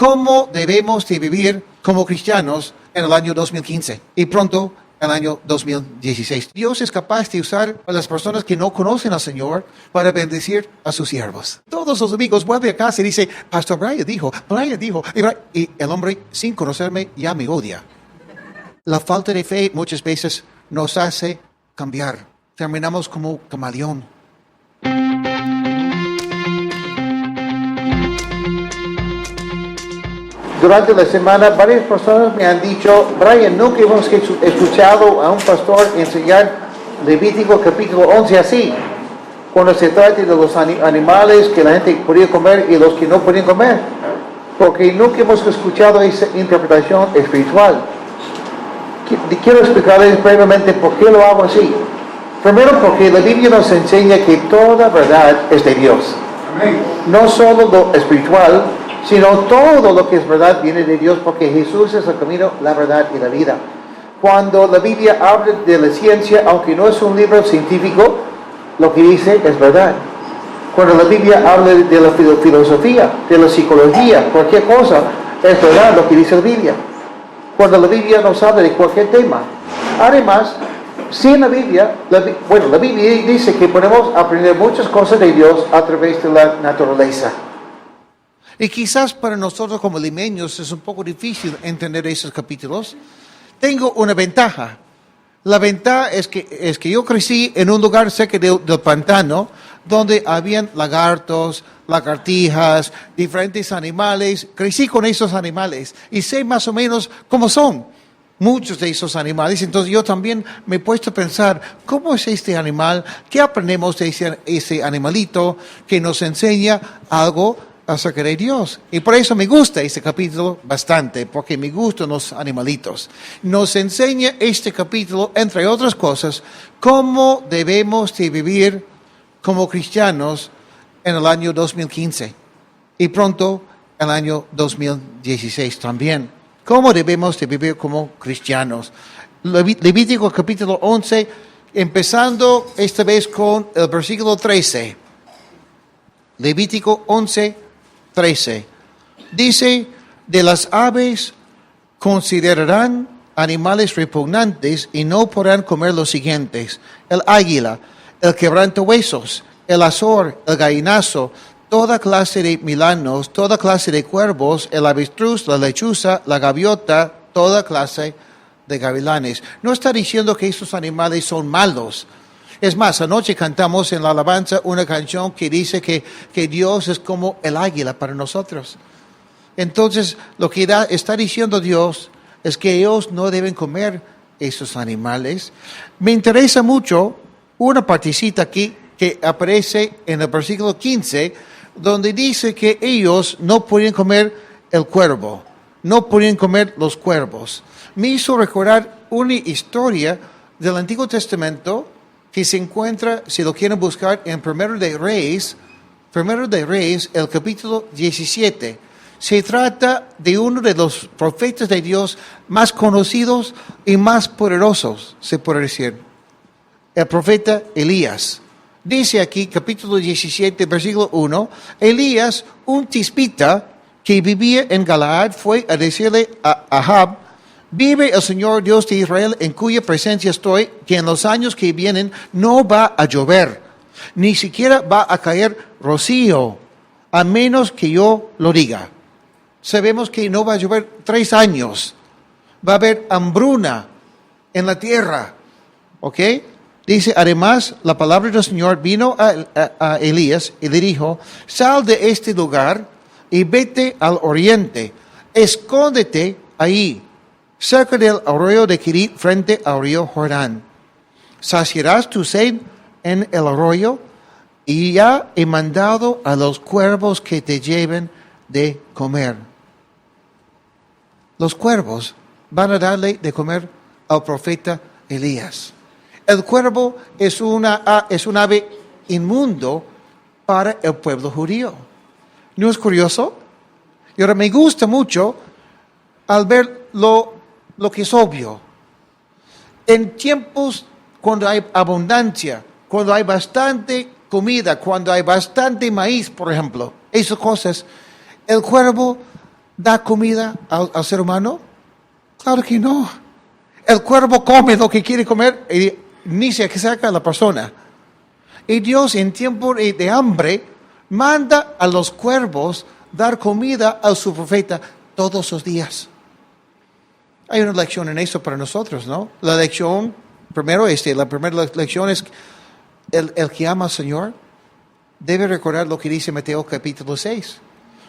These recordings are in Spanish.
cómo debemos de vivir como cristianos en el año 2015 y pronto el año 2016. Dios es capaz de usar a las personas que no conocen al Señor para bendecir a sus siervos. Todos los amigos vuelven a casa y dicen, Pastor Brian dijo, y el hombre sin conocerme ya me odia. La falta de fe muchas veces nos hace cambiar. Terminamos como camaleón. Durante la semana varias personas me han dicho, Brian, nunca hemos escuchado a un pastor enseñar Levítico capítulo 11 así, cuando se trata de los animales que la gente podía comer y los que no podían comer, porque nunca hemos escuchado esa interpretación espiritual. Quiero explicarles brevemente por qué lo hago así. Primero, porque la Biblia nos enseña que toda verdad es de Dios. Amén. No solo lo espiritual, sino todo lo que es verdad viene de Dios, porque Jesús es el camino, la verdad y la vida. Cuando la Biblia habla de la ciencia, aunque no es un libro científico, lo que dice es verdad. Cuando la Biblia habla de la filosofía, de la psicología, cualquier cosa, es verdad lo que dice la Biblia. Cuando la Biblia nos habla de cualquier tema. Además, sin la Biblia, la Biblia dice que podemos aprender muchas cosas de Dios a través de la naturaleza. Y quizás para nosotros como limeños es un poco difícil entender esos capítulos. Tengo una ventaja. La ventaja es que yo crecí en un lugar cerca del pantano donde habían lagartos, lagartijas, diferentes animales. Crecí con esos animales y sé más o menos cómo son muchos de esos animales. Entonces yo también me he puesto a pensar, ¿cómo es este animal? ¿Qué aprendemos de ese animalito que nos enseña algo acerca de Dios? Y por eso me gusta este capítulo bastante, porque me gustan los animalitos. Nos enseña este capítulo, entre otras cosas, cómo debemos de vivir como cristianos en el año 2015 y pronto el año 2016 también. ¿Cómo debemos de vivir como cristianos? Levítico capítulo 11, empezando esta vez con el versículo 13. Levítico 11, 13. Dice, de las aves considerarán animales repugnantes y no podrán comer los siguientes: el águila, el quebrantahuesos, el azor, el gallinazo, toda clase de milanos, toda clase de cuervos, el avestruz, la lechuza, la gaviota, toda clase de gavilanes. No está diciendo que esos animales son malos. Es más, anoche cantamos en la alabanza una canción que dice que Dios es como el águila para nosotros. Entonces, lo que está diciendo Dios es que ellos no deben comer esos animales. Me interesa mucho una partecita aquí que aparece en el versículo 15, donde dice que ellos no pueden comer el cuervo, no pueden comer los cuervos. Me hizo recordar una historia del Antiguo Testamento que se encuentra, si lo quieren buscar, en Primero de Reyes, el capítulo 17. Se trata de uno de los profetas de Dios más conocidos y más poderosos, se puede decir, el profeta Elías. Dice aquí, capítulo 17, versículo 1, Elías, un tispita que vivía en Galaad, fue a decirle a Ahab, vive el Señor Dios de Israel, en cuya presencia estoy, que en los años que vienen no va a llover, ni siquiera va a caer rocío, a menos que yo lo diga. Sabemos que no va a llover 3 años, va a haber hambruna en la tierra, ¿ok? Dice, además, la palabra del Señor vino a Elías y le dijo, sal de este lugar y vete al oriente, escóndete ahí, cerca del arroyo de Kerit, frente al río Jordán. Saciarás tu sed en el arroyo, y ya he mandado a los cuervos que te lleven de comer. Los cuervos van a darle de comer al profeta Elías. El cuervo es un ave inmundo para el pueblo judío. ¿No es curioso? Y ahora me gusta mucho al ver lo que es obvio. En tiempos cuando hay abundancia, cuando hay bastante comida, cuando hay bastante maíz, por ejemplo, esas cosas, el cuervo da comida al ser humano? Claro que no. El cuervo come lo que quiere comer y ni se saca a la persona. Y Dios en tiempo de hambre manda a los cuervos dar comida a su profeta todos los días. Hay una lección en eso para nosotros, ¿no? La lección, la primera lección es el que ama al Señor debe recordar lo que dice Mateo capítulo 6,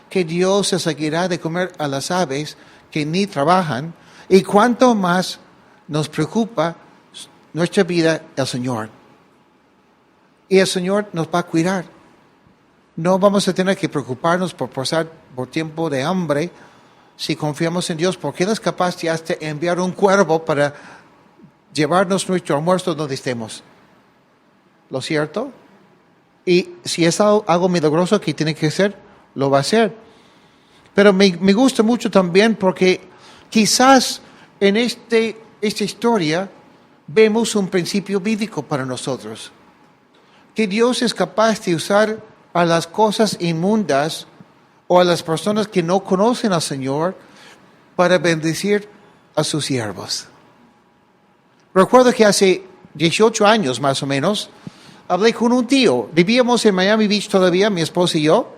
que Dios se seguirá de comer a las aves que ni trabajan, y cuanto más nos preocupa nuestra vida el Señor. Y el Señor nos va a cuidar. No vamos a tener que preocuparnos por pasar por tiempo de hambre si confiamos en Dios, porque Él es capaz de hasta enviar un cuervo para llevarnos nuestro almuerzo donde estemos. ¿Lo cierto? Y si es algo milagroso que tiene que hacer, lo va a hacer. Pero me gusta mucho también porque quizás en esta historia vemos un principio bíblico para nosotros. Que Dios es capaz de usar a las cosas inmundas o a las personas que no conocen al Señor para bendecir a sus siervos. Recuerdo que hace 18 años más o menos, hablé con un tío. Vivíamos en Miami Beach todavía, mi esposa y yo.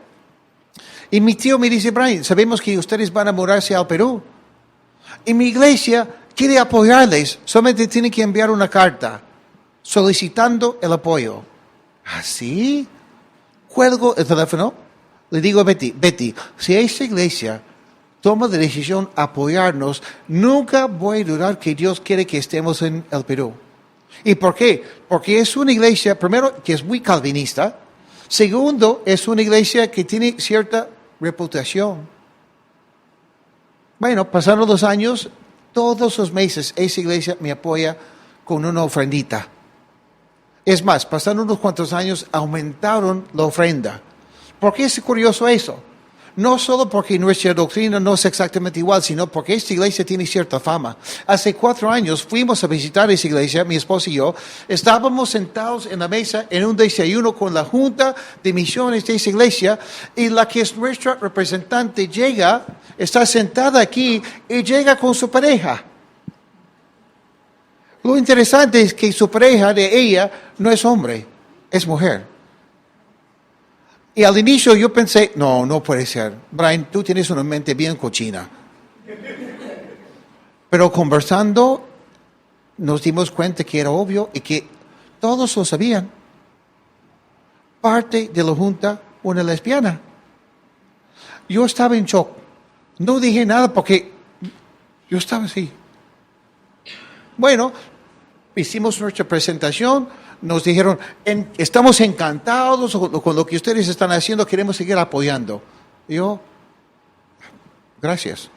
Y mi tío me dice, Brian, sabemos que ustedes van a mudarse al Perú. Y mi iglesia quiere apoyarles. Solamente tienen que enviar una carta solicitando el apoyo. ¿Así? Cuelgo el teléfono. Le digo a Betty, si esta iglesia toma la decisión de apoyarnos, nunca voy a dudar que Dios quiere que estemos en el Perú. ¿Y por qué? Porque es una iglesia, primero, que es muy calvinista. Segundo, es una iglesia que tiene cierta reputación. Bueno, pasaron los años, todos los meses esa iglesia me apoya con una ofrendita. Es más, pasaron unos cuantos años, aumentaron la ofrenda. ¿Por qué es curioso eso? No solo porque nuestra doctrina no es exactamente igual, sino porque esta iglesia tiene cierta fama. Hace 4 años fuimos a visitar esa iglesia, mi esposa y yo. Estábamos sentados en la mesa en un desayuno con la junta de misiones de esa iglesia, y la que es nuestra representante llega, está sentada aquí y llega con su pareja. Lo interesante es que su pareja de ella no es hombre, es mujer. Y al inicio yo pensé, no puede ser. Brian, tú tienes una mente bien cochina. Pero conversando, nos dimos cuenta que era obvio y que todos lo sabían. Parte de la junta, una lesbiana. Yo estaba en shock. No dije nada porque yo estaba así. Bueno, hicimos nuestra presentación. Nos dijeron, estamos encantados con lo que ustedes están haciendo, queremos seguir apoyando. Y yo, gracias.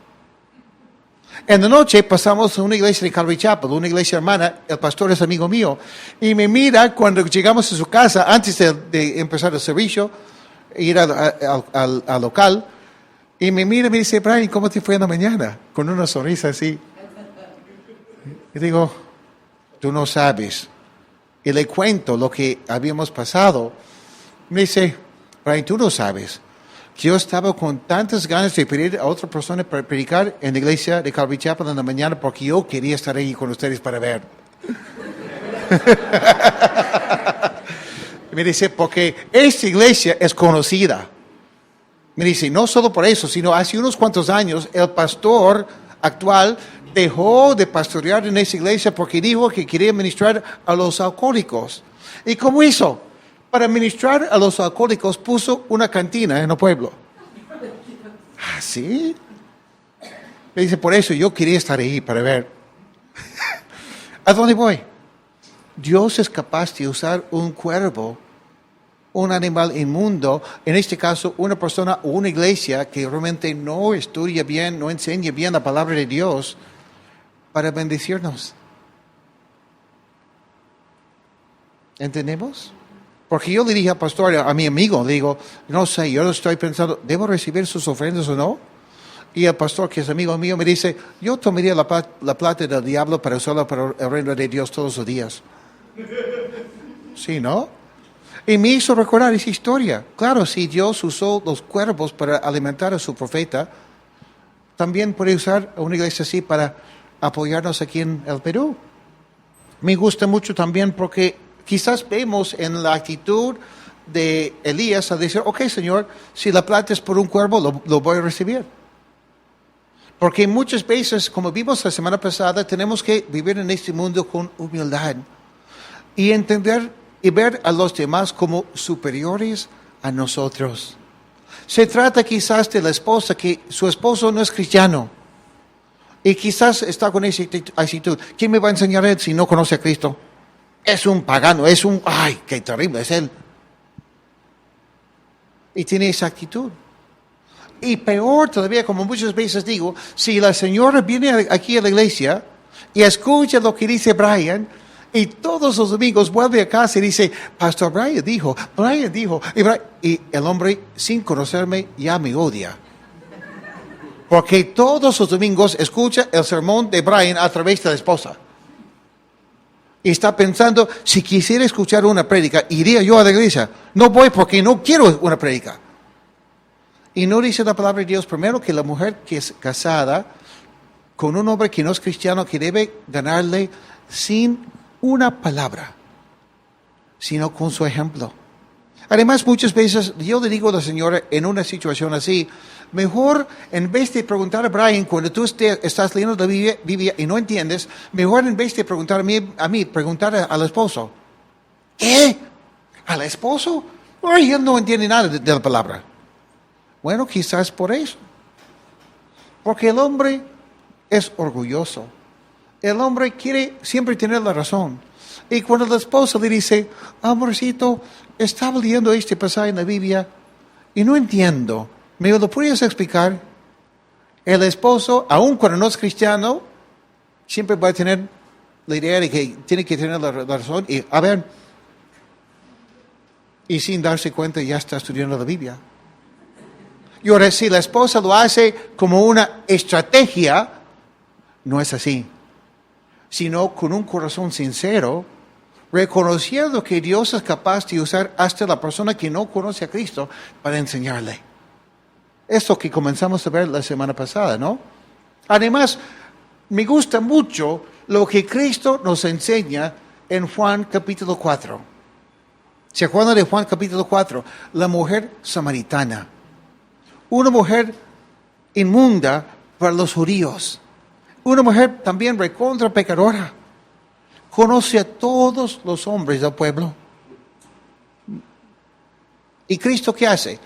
En la noche pasamos a una iglesia de Calvary Chapel, una iglesia hermana, el pastor es amigo mío, y me mira cuando llegamos a su casa, antes de empezar el servicio, ir al local, y me mira y me dice, Brian, ¿cómo te fue en la mañana? Con una sonrisa así. Y digo, tú no sabes. Y le cuento lo que habíamos pasado. Me dice, Brian, tú no sabes. Yo estaba con tantas ganas de pedir a otra persona para predicar en la iglesia de Calvary Chapel en la mañana porque yo quería estar ahí con ustedes para ver. Me dice, porque esta iglesia es conocida. Me dice, no solo por eso, sino hace unos cuantos años el pastor actual dejó de pastorear en esa iglesia porque dijo que quería ministrar a los alcohólicos. ¿Y cómo hizo? Para ministrar a los alcohólicos puso una cantina en el pueblo. ¿Ah, sí? Me dice, por eso yo quería estar ahí para ver. ¿A dónde voy? Dios es capaz de usar un cuervo, un animal inmundo, en este caso una persona o una iglesia que realmente no estudia bien, no enseña bien la palabra de Dios, para bendecirnos. ¿Entendemos? Porque yo le dije al pastor, a mi amigo, le digo, no sé, yo estoy pensando, ¿debo recibir sus ofrendas o no? Y el pastor, que es amigo mío, me dice, yo tomaría la plata del diablo para usarla para el reino de Dios todos los días. Sí, ¿no? Y me hizo recordar esa historia. Claro, si Dios usó los cuervos para alimentar a su profeta, también puede usar a una iglesia así para apoyarnos aquí en el Perú. Me gusta mucho también porque quizás vemos en la actitud de Elías a decir, ok, Señor, si la plata es por un cuervo, lo voy a recibir. Porque muchas veces, como vimos la semana pasada, tenemos que vivir en este mundo con humildad y entender y ver a los demás como superiores a nosotros. Se trata quizás de la esposa, que su esposo no es cristiano y quizás está con esa actitud. ¿Quién me va a enseñar a él si no conoce a Cristo? Es un pagano, ay, qué terrible es él. Y tiene esa actitud. Y peor todavía, como muchas veces digo, si la señora viene aquí a la iglesia y escucha lo que dice Brian, y todos los domingos vuelve a casa y dice, Pastor Brian dijo, y el hombre sin conocerme ya me odia. Porque todos los domingos escucha el sermón de Brian a través de la esposa. Y está pensando, si quisiera escuchar una prédica, iría yo a la iglesia. No voy porque no quiero una prédica. Y no dice la palabra de Dios, primero, que la mujer que es casada con un hombre que no es cristiano, que debe ganarle sin una palabra, sino con su ejemplo. Además, muchas veces yo le digo a la señora en una situación así, mejor en vez de preguntar a Brian cuando tú estás leyendo la Biblia y no entiendes, mejor en vez de preguntar a mí preguntar al esposo. ¿Qué? ¿Al esposo? Ay, él no entiende nada de la palabra. Bueno, quizás por eso. Porque el hombre es orgulloso. El hombre quiere siempre tener la razón. Y cuando la esposa le dice, amorcito, estaba leyendo este pasaje en la Biblia y no entiendo, ¿me lo puedes explicar? El esposo, aun cuando no es cristiano, siempre va a tener la idea de que tiene que tener la razón. Y a ver, y sin darse cuenta ya está estudiando la Biblia. Y ahora, si la esposa lo hace como una estrategia, no es así, sino con un corazón sincero, reconociendo que Dios es capaz de usar hasta la persona que no conoce a Cristo para enseñarle. Esto que comenzamos a ver la semana pasada, ¿no? Además, me gusta mucho lo que Cristo nos enseña en Juan capítulo 4. ¿Se acuerdan de Juan capítulo 4? La mujer samaritana. Una mujer inmunda para los judíos. Una mujer también recontra pecadora. Conoce a todos los hombres del pueblo. ¿Y Cristo qué hace?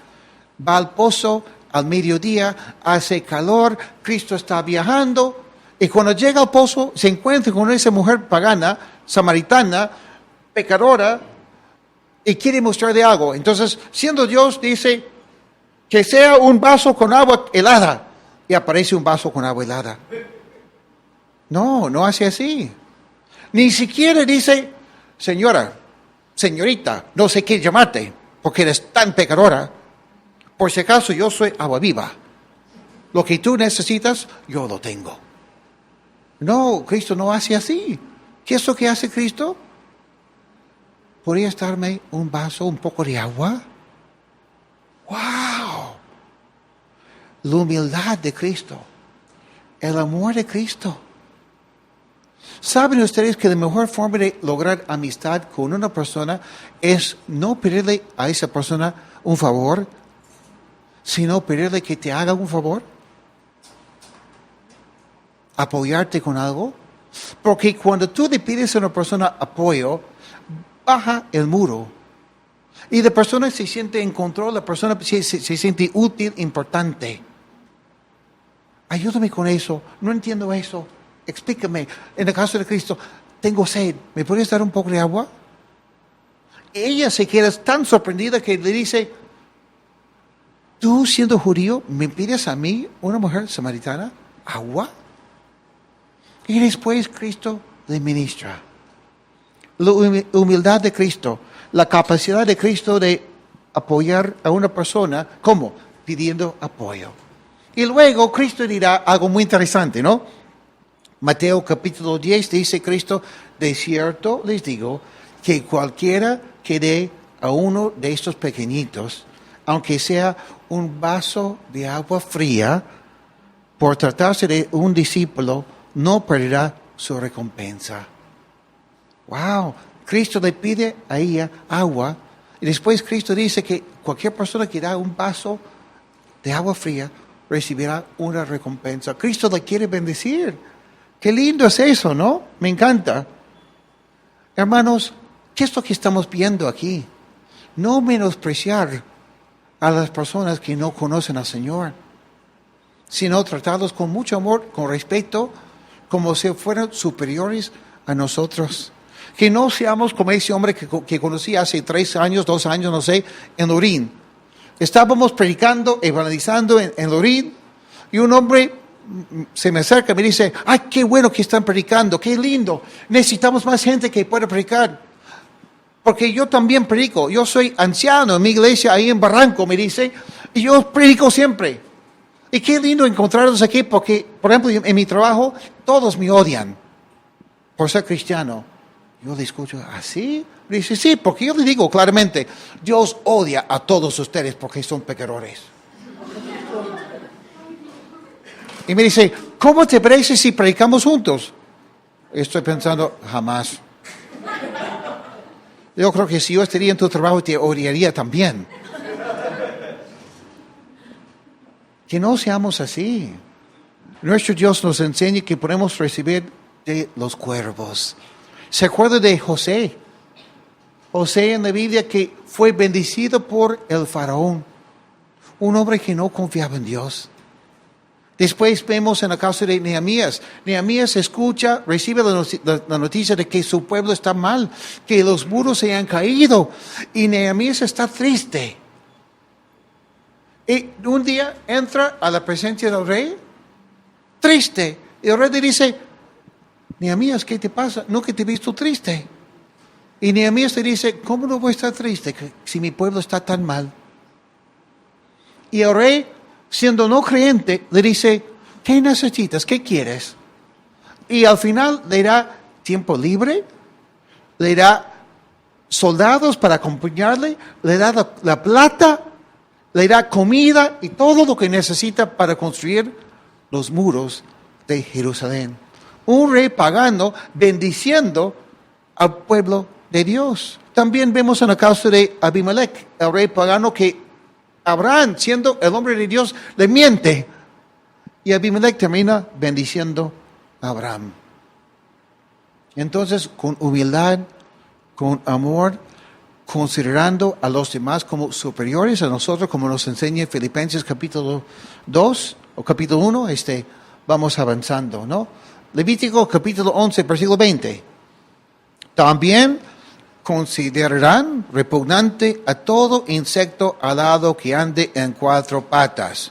Va al pozo al mediodía, hace calor, Cristo está viajando, y cuando llega al pozo se encuentra con esa mujer pagana, samaritana, pecadora, y quiere mostrarle algo. Entonces, siendo Dios, dice que sea un vaso con agua helada, y aparece un vaso con agua helada. No, no hace así. Ni siquiera dice, señorita, no sé qué llamarte, porque eres tan pecadora. Por si acaso yo soy agua viva. Lo que tú necesitas, yo lo tengo. No, Cristo no hace así. ¿Qué es lo que hace Cristo? ¿Podrías darme un vaso, un poco de agua? ¡Wow! La humildad de Cristo. El amor de Cristo. ¿Saben ustedes que la mejor forma de lograr amistad con una persona es no pedirle a esa persona un favor, sino pedirle que te haga un favor? Apoyarte con algo. Porque cuando tú le pides a una persona apoyo, baja el muro. Y la persona se siente en control, la persona se siente útil, importante. Ayúdame con eso, no entiendo eso. Explícame, en el caso de Cristo, tengo sed, ¿me puedes dar un poco de agua? Ella se queda tan sorprendida que le dice, tú siendo judío, ¿me pides a mí, una mujer samaritana, agua? Y después Cristo le ministra. La humildad de Cristo, la capacidad de Cristo de apoyar a una persona, ¿cómo? Pidiendo apoyo. Y luego Cristo dirá algo muy interesante, ¿no? Mateo capítulo 10 dice Cristo, de cierto les digo que cualquiera que dé a uno de estos pequeñitos, aunque sea un vaso de agua fría, por tratarse de un discípulo, no perderá su recompensa. Wow, Cristo le pide a ella agua y después Cristo dice que cualquier persona que da un vaso de agua fría recibirá una recompensa. Cristo la quiere bendecir. Qué lindo es eso, ¿no? Me encanta. Hermanos, ¿qué es lo que estamos viendo aquí? No menospreciar a las personas que no conocen al Señor, sino tratarlos con mucho amor, con respeto, como si fueran superiores a nosotros. Que no seamos como ese hombre que conocí hace 3 años, 2 años, no sé, en Lorín. Estábamos predicando, evangelizando en Lorín, y un hombre se me acerca y me dice, ¡ay, qué bueno que están predicando, qué lindo! Necesitamos más gente que pueda predicar. Porque yo también predico, yo soy anciano en mi iglesia ahí en Barranco, me dice, y yo predico siempre. Y qué lindo encontrarlos aquí, porque, por ejemplo, en mi trabajo, todos me odian por ser cristiano. Yo le escucho, ¿así? Me dice, sí, porque yo le digo claramente, Dios odia a todos ustedes porque son pecadores. Y me dice, ¿cómo te parece si predicamos juntos? Estoy pensando, jamás. Yo creo que si yo estaría en tu trabajo te odiaría también. Que no seamos así. Nuestro Dios nos enseña que podemos recibir de los cuervos. ¿Se acuerda de José? José en la Biblia que fue bendecido por el faraón. Un hombre que no confiaba en Dios. Después vemos en el caso de Nehemías. Nehemías escucha, recibe la noticia de que su pueblo está mal, que los muros se han caído. Y Nehemías está triste. Y un día entra a la presencia del rey, triste. Y el rey le dice, Nehemías, ¿qué te pasa? Nunca te he visto triste. Y Nehemías le dice, ¿cómo no voy a estar triste si mi pueblo está tan mal? Y el rey, siendo no creyente, le dice, ¿qué necesitas? ¿Qué quieres? Y al final le da tiempo libre, le da soldados para acompañarle, le da la plata, le da comida y todo lo que necesita para construir los muros de Jerusalén. Un rey pagano bendiciendo al pueblo de Dios. También vemos en el caso de Abimelech, el rey pagano que Abraham, siendo el hombre de Dios, le miente. Y Abimelech termina bendiciendo a Abraham. Entonces, con humildad, con amor, considerando a los demás como superiores a nosotros, como nos enseña Filipenses capítulo 2 o capítulo 1, vamos avanzando, ¿no? Levítico capítulo 11, versículo 20. También considerarán repugnante a todo insecto alado que ande en 4 patas.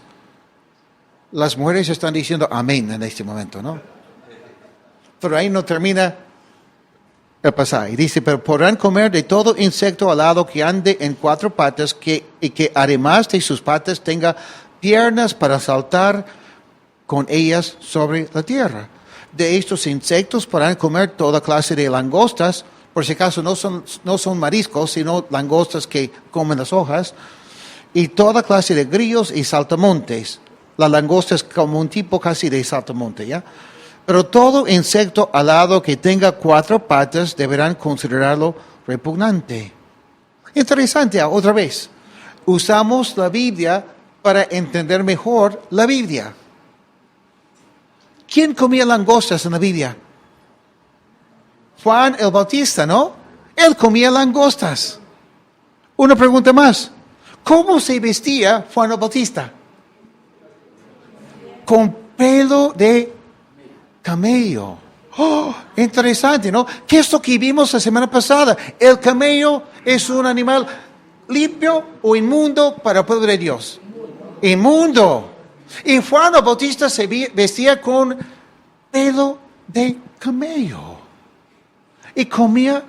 Las mujeres están diciendo amén en este momento, ¿no? Pero ahí no termina el pasaje. Dice, pero podrán comer de todo insecto alado que ande en 4 patas y que además de sus patas tenga piernas para saltar con ellas sobre la tierra. De estos insectos podrán comer toda clase de langostas, por si acaso no son mariscos, sino langostas que comen las hojas, y toda clase de grillos y saltamontes. La langosta es como un tipo casi de saltamonte, ¿ya? Pero todo insecto alado que tenga 4 patas deberán considerarlo repugnante. Interesante, otra vez. Usamos la Biblia para entender mejor la Biblia. ¿Quién comía langostas en la Biblia? Juan el Bautista, ¿no? Él comía langostas. Una pregunta más. ¿Cómo se vestía Juan el Bautista? Con pelo de camello. Oh, interesante, ¿no? ¿Qué es lo que vimos la semana pasada? El camello es un animal limpio o inmundo para el pueblo de Dios. Inmundo. Y Juan el Bautista se vestía con pelo de camello. Y comía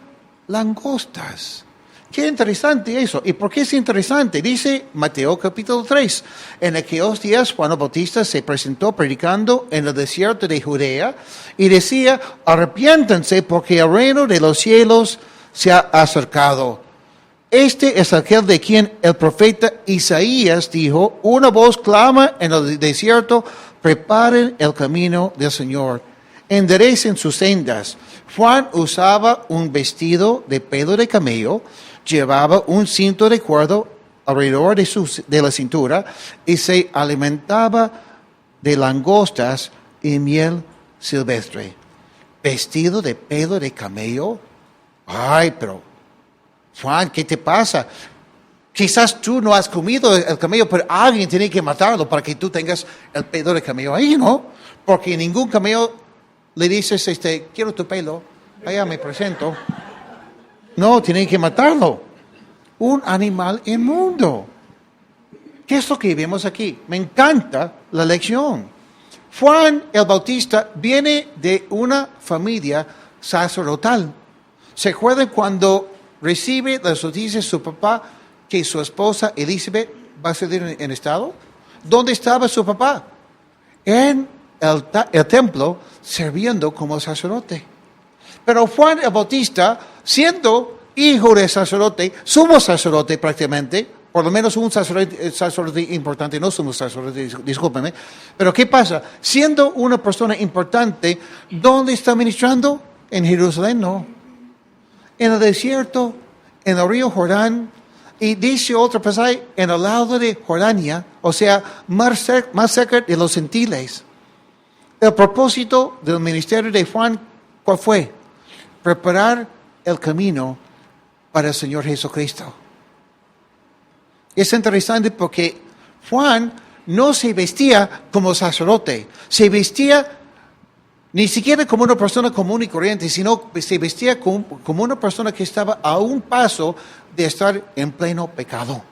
langostas. Qué interesante eso. ¿Y por qué es interesante? Dice Mateo capítulo 3. En aquellos días Juan el Bautista se presentó predicando en el desierto de Judea y decía, arrepiéntanse porque el reino de los cielos se ha acercado. Este es aquel de quien el profeta Isaías dijo, una voz clama en el desierto, preparen el camino del Señor, enderecen sus sendas. Juan usaba un vestido de pelo de camello, llevaba un cinto de cuerdo alrededor de la cintura y se alimentaba de langostas y miel silvestre. ¿Vestido de pelo de camello? Ay, pero Juan, ¿qué te pasa? Quizás tú no has comido el camello, pero alguien tiene que matarlo para que tú tengas el pelo de camello ahí, ¿no? Porque ningún camello le dices, quiero tu pelo, allá me presento. No, tienen que matarlo. Un animal inmundo. ¿Qué es lo que vemos aquí? Me encanta la lección. Juan el Bautista viene de una familia sacerdotal. ¿Se acuerdan cuando recibe las noticias de su papá que su esposa Elizabeth va a salir en estado? ¿Dónde estaba su papá? En el templo, sirviendo como sacerdote. Pero Juan el Bautista, siendo hijo de sacerdote, sumo sacerdote prácticamente, por lo menos un sacerdote importante, no somos sacerdotes, discúlpenme, pero ¿qué pasa? Siendo una persona importante, ¿dónde está ministrando? En Jerusalén, no. En el desierto, en el río Jordán, y dice otro pasaje, en el lado de Jordania, o sea, más cerca de los gentiles. El propósito del ministerio de Juan, ¿cuál fue? Preparar el camino para el Señor Jesucristo. Es interesante porque Juan no se vestía como sacerdote, se vestía ni siquiera como una persona común y corriente, sino se vestía como una persona que estaba a un paso de estar en pleno pecado.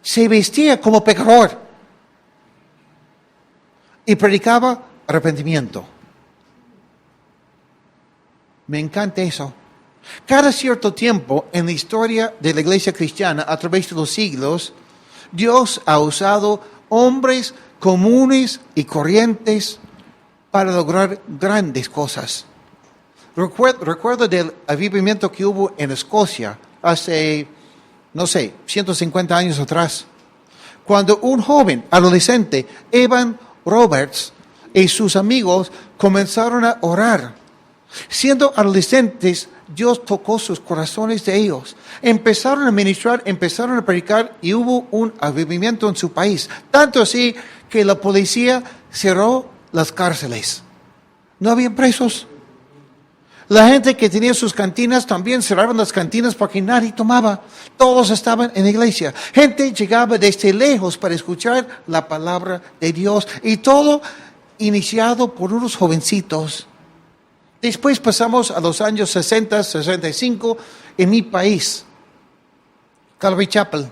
Se vestía como pecador y predicaba arrepentimiento. Me encanta eso. Cada cierto tiempo en la historia de la iglesia cristiana, a través de los siglos, Dios ha usado hombres comunes y corrientes para lograr grandes cosas. Recuerdo del avivamiento que hubo en Escocia hace, 150 años atrás, cuando un joven adolescente, Evan Roberts, y sus amigos comenzaron a orar. Siendo adolescentes, Dios tocó sus corazones de ellos. Empezaron a ministrar, empezaron a predicar y hubo un avivamiento en su país. Tanto así que la policía cerró las cárceles. No había presos. La gente que tenía sus cantinas también cerraron las cantinas porque nadie tomaba. Todos estaban en la iglesia. Gente llegaba desde lejos para escuchar la palabra de Dios. Y todo iniciado por unos jovencitos. Después pasamos a los años 60, 65 en mi país, Calvary Chapel.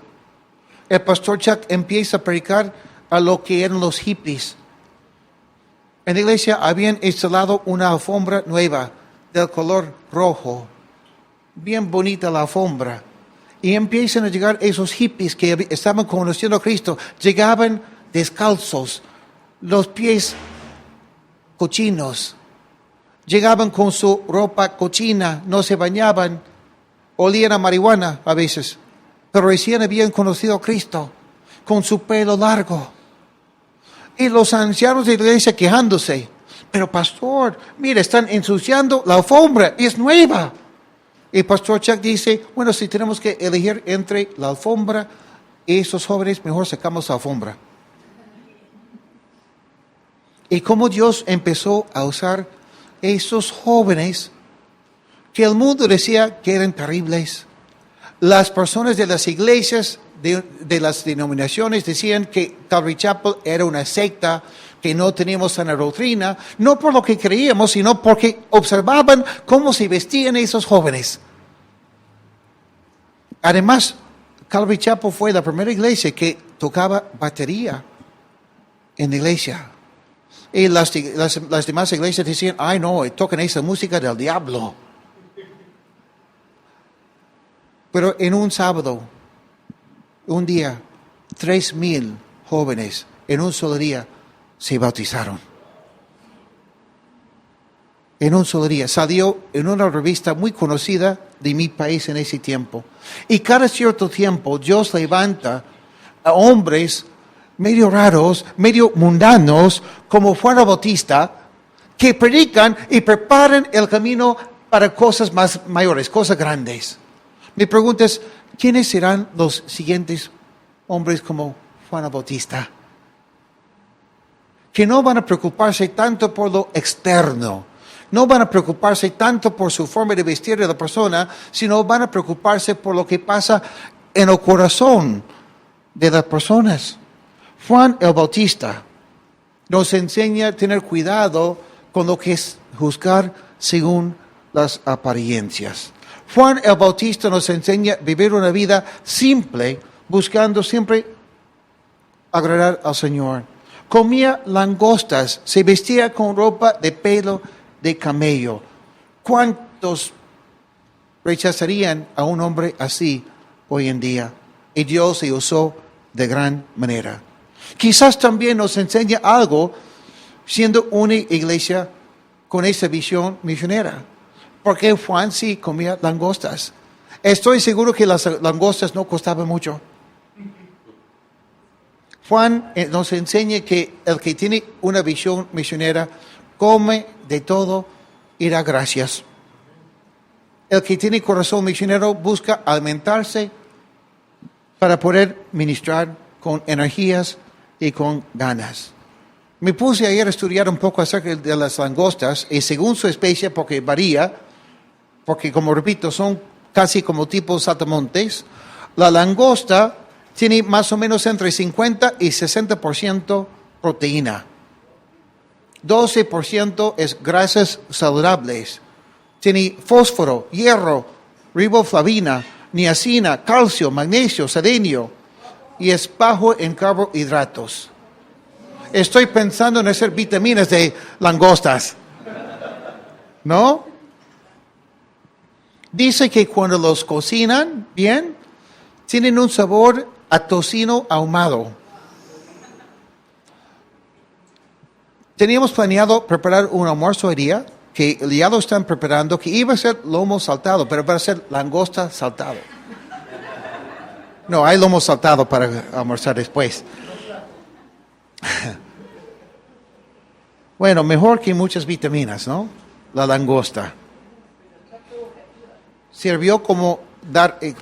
El pastor Chuck empieza a predicar a lo que eran los hippies. En la iglesia habían instalado una alfombra nueva del color rojo. Bien bonita la alfombra. Y empiezan a llegar esos hippies que estaban conociendo a Cristo. Llegaban descalzos, los pies cochinos. Llegaban con su ropa cochina, no se bañaban, olían a marihuana a veces, pero recién habían conocido a Cristo, con su pelo largo. Y los ancianos de la iglesia quejándose, pero pastor, mire, están ensuciando la alfombra, es nueva. Y el pastor Chuck dice, bueno, si tenemos que elegir entre la alfombra y esos jóvenes, mejor sacamos la alfombra. Y cómo Dios empezó a usar esos jóvenes que el mundo decía que eran terribles. Las personas de las iglesias, de las denominaciones, decían que Calvary Chapel era una secta, que no teníamos sana doctrina, no por lo que creíamos, sino porque observaban cómo se vestían esos jóvenes. Además, Calvary Chapel fue la primera iglesia que tocaba batería en la iglesia. Y las demás iglesias decían, ay no, tocan esa música del diablo. Pero en un sábado, un día, 3,000 jóvenes en un solo día se bautizaron. En un solo día. Salió en una revista muy conocida de mi país en ese tiempo. Y cada cierto tiempo Dios levanta a hombres medio raros, medio mundanos, como Juan el Bautista, que predican y preparan el camino para cosas más mayores, cosas grandes. Mi pregunta es, ¿quiénes serán los siguientes hombres como Juan el Bautista? Que no van a preocuparse tanto por lo externo, no van a preocuparse tanto por su forma de vestir de la persona, sino van a preocuparse por lo que pasa en el corazón de las personas. Juan el Bautista nos enseña a tener cuidado con lo que es juzgar según las apariencias. Juan el Bautista nos enseña a vivir una vida simple, buscando siempre agradar al Señor. Comía langostas, se vestía con ropa de pelo de camello. ¿Cuántos rechazarían a un hombre así hoy en día? Y Dios se usó de gran manera. Quizás también nos enseña algo siendo una iglesia con esa visión misionera. Porque Juan sí comía langostas. Estoy seguro que las langostas no costaban mucho. Juan nos enseña que el que tiene una visión misionera come de todo y da gracias. El que tiene corazón misionero busca alimentarse para poder ministrar con energías y con ganas. Me puse ayer a estudiar un poco acerca de las langostas y según su especie, porque varía, porque como repito, son casi como tipo saltamontes, la langosta tiene más o menos entre 50 y 60% proteína. 12% es grasas saludables. Tiene fósforo, hierro, riboflavina, niacina, calcio, magnesio, selenio y es bajo en carbohidratos. Estoy pensando en hacer vitaminas de langostas. ¿No? Dice que cuando los cocinan bien, tienen un sabor a tocino ahumado. Teníamos planeado preparar un almuerzo hoy día, que ya lo están preparando, que iba a ser lomo saltado, pero va a ser langosta saltado. No, hay lomo saltado para almorzar después. Bueno, mejor que muchas vitaminas, ¿no? La langosta. Sirvió como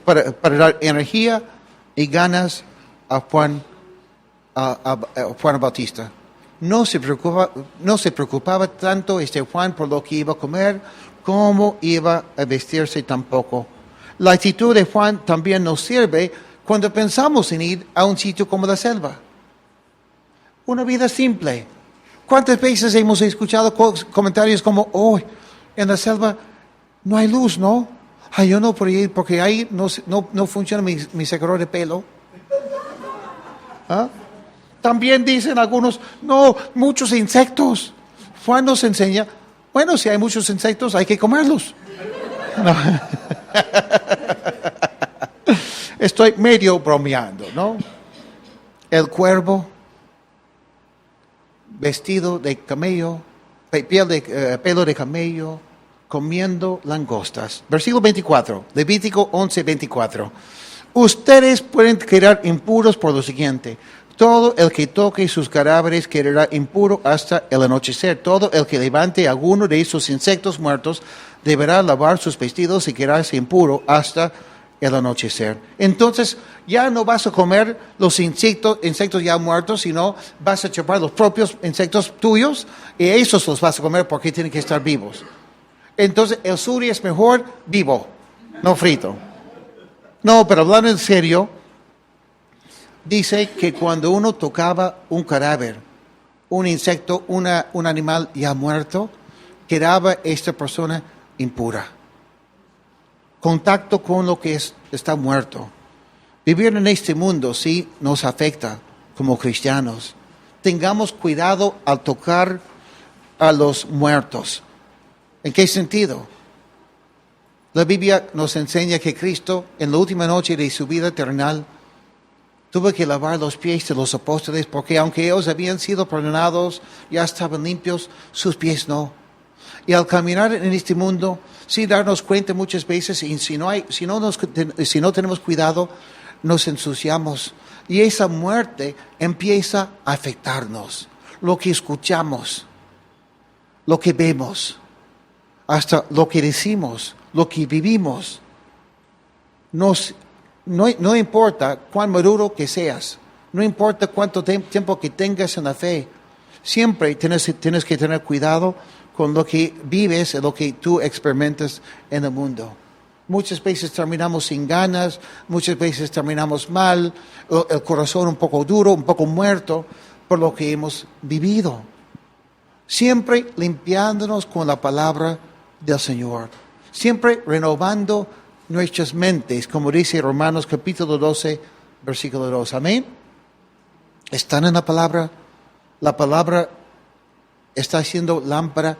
para dar energía y ganas a Juan Bautista. No se preocupaba tanto Juan por lo que iba a comer, como iba a vestirse tampoco. La actitud de Juan también nos sirve cuando pensamos en ir a un sitio como la selva. Una vida simple. ¿Cuántas veces hemos escuchado comentarios como, en la selva no hay luz, ¿no? Ay, yo no puedo ir porque ahí no funciona mi secador de pelo. ¿Ah? También dicen algunos, no, muchos insectos. Juan nos enseña, bueno, si hay muchos insectos hay que comerlos. No. Estoy medio bromeando, ¿no? El cuervo, vestido de camello, pelo de camello, comiendo langostas. Versículo 24, Levítico 11:24. Ustedes pueden quedar impuros por lo siguiente. Todo el que toque sus cadáveres quedará impuro hasta el anochecer. Todo el que levante alguno de esos insectos muertos deberá lavar sus vestidos y quedarse impuro hasta el anochecer. Entonces ya no vas a comer los insectos ya muertos, sino vas a chupar los propios insectos tuyos y esos los vas a comer porque tienen que estar vivos. Entonces el suri es mejor vivo, no frito. No, pero hablando en serio, dice que cuando uno tocaba un cadáver, un insecto, un animal ya muerto, quedaba esta persona impura. Contacto con lo que está muerto. Vivir en este mundo sí nos afecta como cristianos. Tengamos cuidado al tocar a los muertos. ¿En qué sentido? La Biblia nos enseña que Cristo, en la última noche de su vida terrenal, tuvo que lavar los pies de los apóstoles porque aunque ellos habían sido perdonados, ya estaban limpios, sus pies no. Y al caminar en este mundo, sin darnos cuenta muchas veces, y si no tenemos cuidado, nos ensuciamos. Y esa muerte empieza a afectarnos. Lo que escuchamos, lo que vemos, hasta lo que decimos, lo que vivimos. No importa cuán maduro que seas, no importa cuánto tiempo que tengas en la fe, siempre tienes que tener cuidado con lo que vives y lo que tú experimentas en el mundo. Muchas veces terminamos sin ganas, muchas veces terminamos mal, el corazón un poco duro, un poco muerto por lo que hemos vivido. Siempre limpiándonos con la palabra del Señor. Siempre renovando nuestras mentes, como dice Romanos capítulo 12, versículo 2. Amén. ¿Están en la palabra? ¿La palabra está siendo lámpara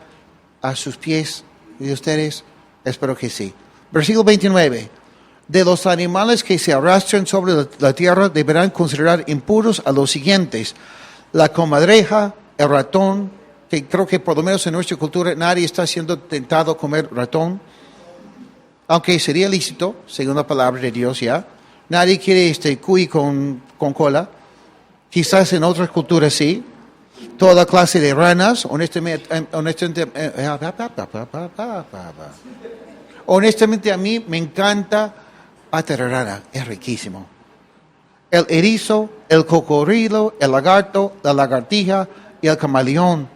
a sus pies de ustedes? Espero que sí. Versículo 29. De los animales que se arrastran sobre la tierra deberán considerar impuros a los siguientes: la comadreja, el ratón, que creo que por lo menos en nuestra cultura nadie está siendo tentado a comer ratón, aunque sería lícito, según la palabra de Dios ya. Nadie quiere cuy con cola. Quizás en otras culturas sí. Toda clase de ranas, honestamente a mí me encanta pata de rana, es riquísimo. El erizo, el cocodrilo, el lagarto, la lagartija y el camaleón.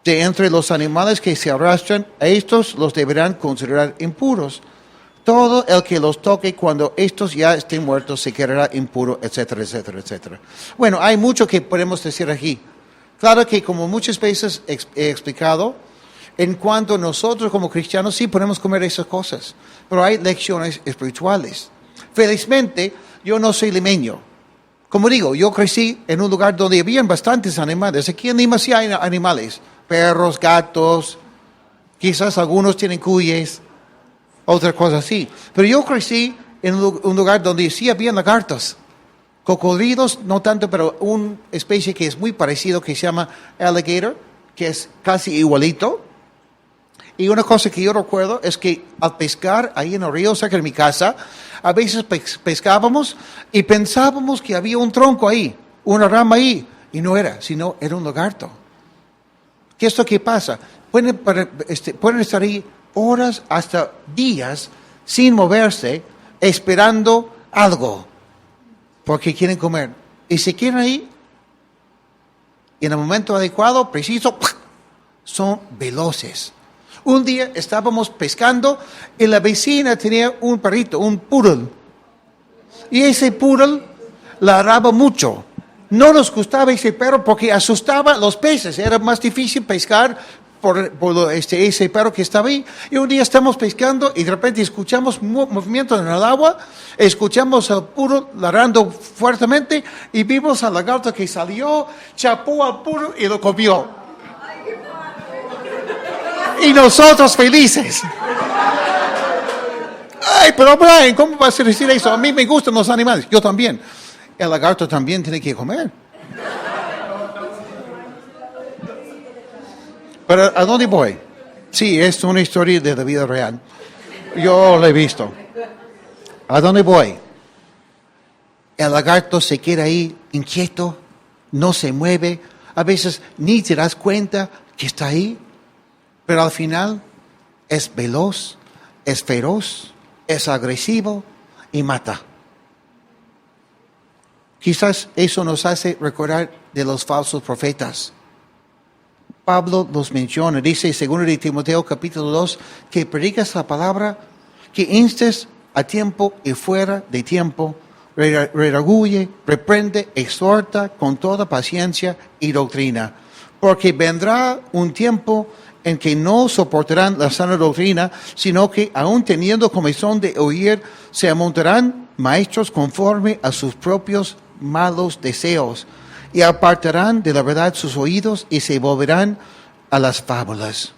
De entre los animales que se arrastran, a estos los deberán considerar impuros. Todo el que los toque cuando estos ya estén muertos se quedará impuro, etcétera, etcétera, etcétera. Bueno, hay mucho que podemos decir aquí. Claro que como muchas veces he explicado, en cuanto a nosotros como cristianos sí podemos comer esas cosas, pero hay lecciones espirituales. Felizmente, yo no soy limeño. Como digo, yo crecí en un lugar donde habían bastantes animales. Aquí en Lima sí hay animales, perros, gatos, quizás algunos tienen cuyes, otras cosas así. Pero yo crecí en un lugar donde sí había lagartos. Cocodrilos, no tanto, pero una especie que es muy parecido, que se llama alligator, que es casi igualito. Y una cosa que yo recuerdo es que al pescar ahí en el río cerca de mi casa, a veces pescábamos y pensábamos que había un tronco ahí, una rama ahí, y no era, sino era un lagarto. ¿Qué es lo que pasa? Pueden estar ahí horas hasta días sin moverse, esperando algo, porque quieren comer. Y se quedan ahí, y en el momento adecuado, preciso, son veloces. Un día estábamos pescando y la vecina tenía un perrito, un poodle. Y ese poodle ladraba mucho. No nos gustaba ese perro porque asustaba a los peces. Era más difícil pescar por ese perro que estaba ahí. Y un día estamos pescando y de repente escuchamos movimiento en el agua. Escuchamos al poodle ladrando fuertemente y vimos al lagarto que salió, chapó al poodle y lo comió. Y nosotros felices. Ay, pero Brian, ¿cómo vas a decir eso? A mí me gustan los animales. Yo también. El lagarto también tiene que comer. Pero ¿a dónde voy? Sí, es una historia de la vida real. Yo la he visto. ¿A dónde voy? El lagarto se queda ahí inquieto, no se mueve. A veces ni te das cuenta que está ahí. Pero al final es veloz, es feroz, es agresivo y mata. Quizás eso nos hace recordar de los falsos profetas. Pablo los menciona, dice, según de Timoteo capítulo 2, que predicas la palabra, que instes a tiempo y fuera de tiempo, redarguye, reprende, exhorta con toda paciencia y doctrina. Porque vendrá un tiempo en que no soportarán la sana doctrina, sino que aun teniendo comezón de oír, se amontarán maestros conforme a sus propios malos deseos, y apartarán de la verdad sus oídos y se volverán a las fábulas.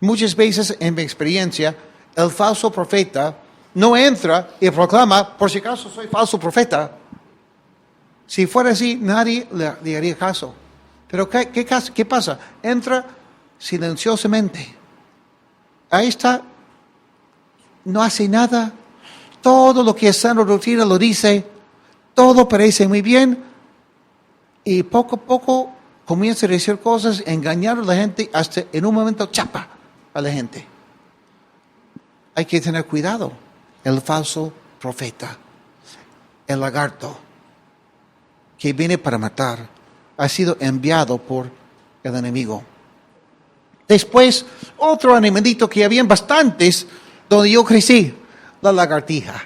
Muchas veces en mi experiencia, el falso profeta no entra y proclama, por si acaso soy falso profeta. Si fuera así, nadie le haría caso. Pero ¿qué pasa? Entra silenciosamente. Ahí está, no hace nada. Todo lo que es sana doctrina lo dice. todo parece muy bien y poco a poco comienza a decir cosas, engañar a la gente, hasta en un momento chapa a la gente. Hay que tener cuidado. El falso profeta, el lagarto, que viene para matar, ha sido enviado por el enemigo. Después, otro animalito que habían bastantes donde yo crecí, la lagartija.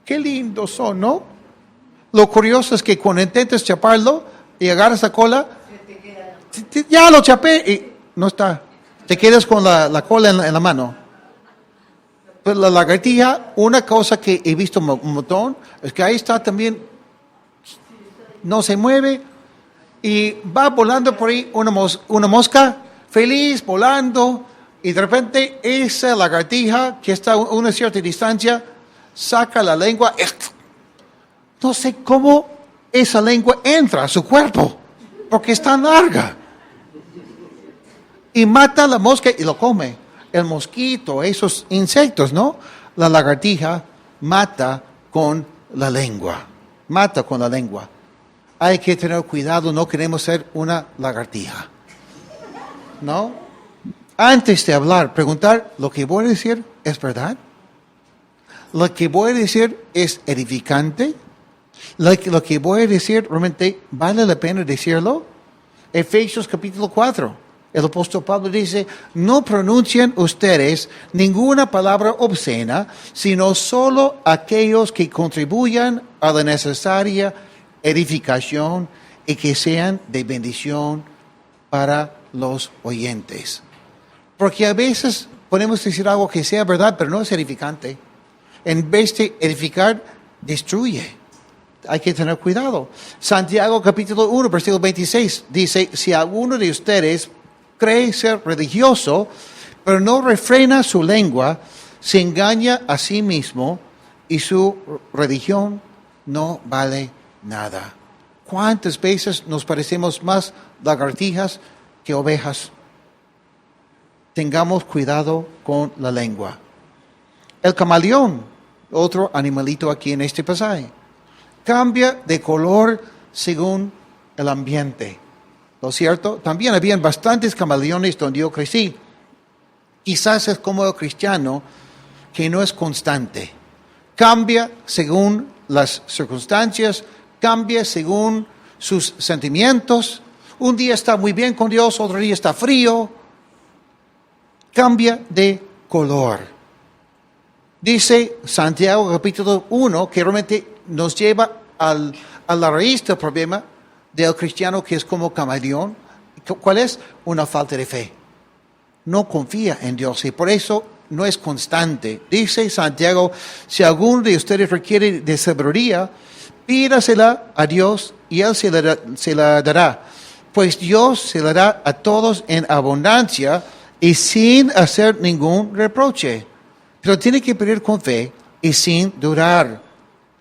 Qué lindos son, ¿no? Lo curioso es que cuando intentas chaparlo y agarras la cola, ya lo chapé y no está. Te quedas con la cola en la mano. Pues la lagartija, una cosa que he visto un montón, es que ahí está también, no se mueve y va volando por ahí una mosca, feliz, volando, y de repente esa lagartija que está a una cierta distancia, saca la lengua, no sé cómo esa lengua entra a su cuerpo, porque es tan larga, y mata a la mosca y lo come. El mosquito, esos insectos, ¿no? La lagartija mata con la lengua. Mata con la lengua. Hay que tener cuidado, no queremos ser una lagartija. ¿No? Antes de hablar, preguntar, ¿lo que voy a decir es verdad? ¿Lo que voy a decir es edificante? ¿Lo que voy a decir realmente vale la pena decirlo? Efesios capítulo 4. El apóstol Pablo dice, no pronuncien ustedes ninguna palabra obscena, sino solo aquellos que contribuyan a la necesaria edificación y que sean de bendición para los oyentes. Porque a veces podemos decir algo que sea verdad, pero no es edificante. En vez de edificar, destruye. Hay que tener cuidado. Santiago capítulo 1, versículo 26 dice, si alguno de ustedes cree ser religioso, pero no refrena su lengua, se engaña a sí mismo y su religión no vale nada. ¿Cuántas veces nos parecemos más lagartijas que ovejas? Tengamos cuidado con la lengua. El camaleón, otro animalito aquí en este pasaje, cambia de color según el ambiente. ¿No es cierto? También habían bastantes camaleones donde yo crecí. Quizás es como el cristiano que no es constante. Cambia según las circunstancias, cambia según sus sentimientos. Un día está muy bien con Dios, otro día está frío. Cambia de color. Dice Santiago capítulo 1 que realmente nos lleva a la raíz del problema del cristiano que es como camaleón. ¿Cuál es? Una falta de fe. No confía en Dios y por eso no es constante. Dice Santiago, si alguno de ustedes requiere de sabiduría, pídasela a Dios y Él se la dará. Pues Dios se la da a todos en abundancia y sin hacer ningún reproche. Pero tiene que pedir con fe y sin dudar.